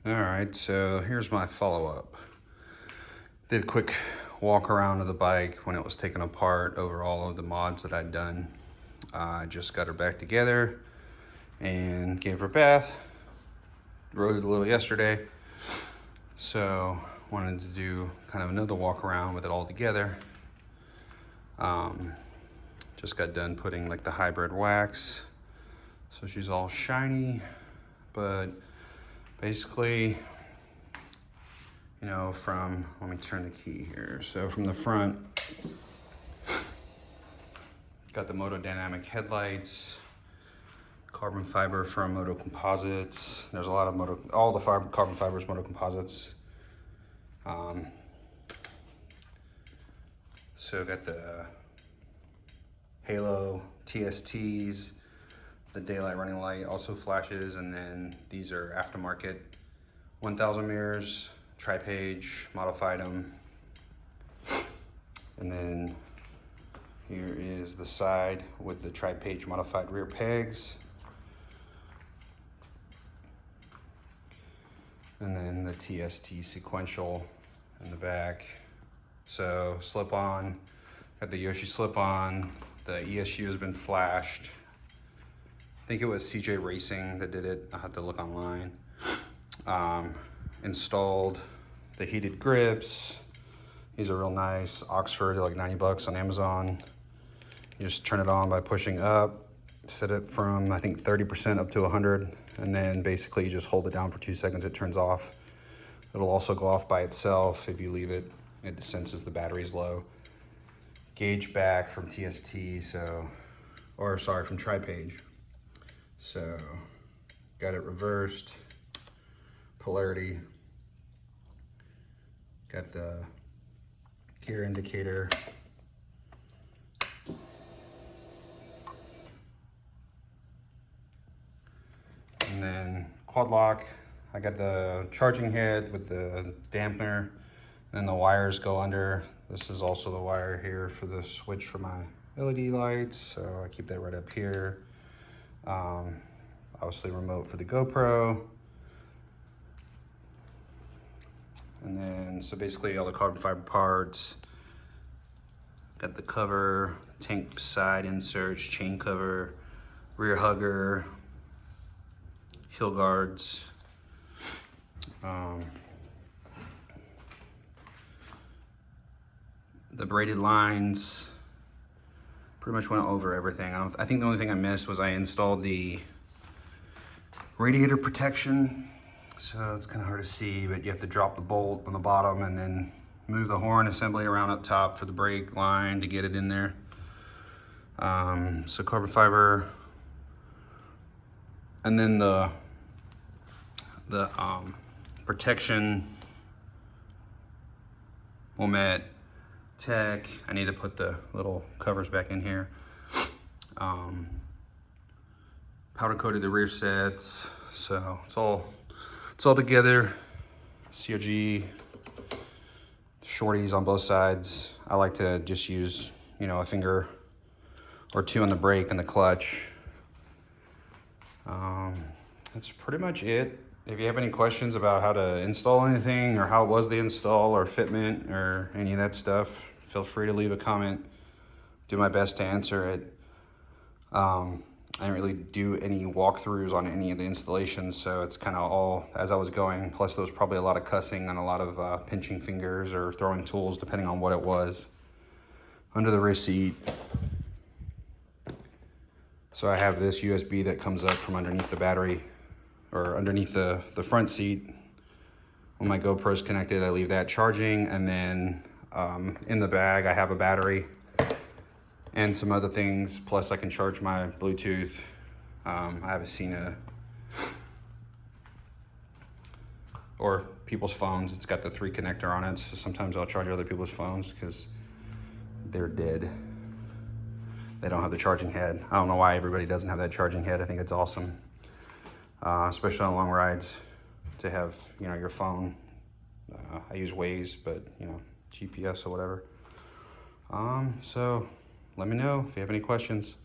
All right, so here's my follow-up. Did a quick walk around of the bike when it was taken apart over all of the mods that I'd done. I just got her back together and gave her a bath. Rode it a little yesterday. So wanted to do kind of another walk around with it all together. Just got done putting like the hybrid wax. So she's all shiny, but basically, you know, let me turn the key here. So from the front, got the Moto Dynamic headlights, carbon fiber from Moto Composites. There's a lot of all the carbon fibers, Moto Composites. So got the Halo TSTs, the daylight running light also flashes, and then these are aftermarket 1000 mirrors, tri-page, modified them. And then here is the side with the tri-page modified rear pegs. And then the TST sequential in the back. So slip on, got the Yoshi slip on, the ESU has been flashed. I think it was CJ Racing that did it. I had to look online. Installed the heated grips. These are real nice. Oxford, like 90 bucks on Amazon. You just turn it on by pushing up, set it from, I think 30% up to 100, and then basically you just hold it down for 2 seconds, it turns off. It'll also go off by itself if you leave it. It senses the battery's low. Gauge back from TST, from tri-page. So, got it reversed, polarity. Got the gear indicator. And then quad lock. I got the charging head with the dampener, and the wires go under. This is also the wire here for the switch for my LED lights, so I keep that right up here. Obviously remote for the GoPro. And then, so basically all the carbon fiber parts. Got the cover, tank side inserts, chain cover, rear hugger, heel guards. The braided lines, pretty much went over everything. I think the only thing I missed was I installed the radiator protection. So it's kind of hard to see, but you have to drop the bolt on the bottom and then move the horn assembly around up top for the brake line to get it in there. So carbon fiber, and then the protection Wilmette Tech. I need to put the little covers back in here. Powder coated the rear sets, so it's all together. COG shorties on both sides. I like to just use, you know, a finger or two on the brake and the clutch. That's pretty much it. If you have any questions about how to install anything or how it was the install or fitment or any of that stuff, feel free to leave a comment. Do my best to answer it. I didn't really do any walkthroughs on any of the installations, so it's kind of all as I was going. Plus there was probably a lot of cussing and a lot of pinching fingers or throwing tools, depending on what it was. Under the rear seat. So I have this USB that comes up from underneath the battery, or underneath the front seat. When my GoPro's connected, I leave that charging, and then in the bag I have a battery and some other things, plus I can charge my Bluetooth. I have a Cena or people's phones. It's got the 3 connector on it, so sometimes I'll charge other people's phones because they're dead. They don't have the charging head. I don't know why everybody doesn't have that charging head. I think it's awesome, especially on long rides, to have, you know, your phone. I use Waze, but, you know, GPS or whatever. So let me know if you have any questions.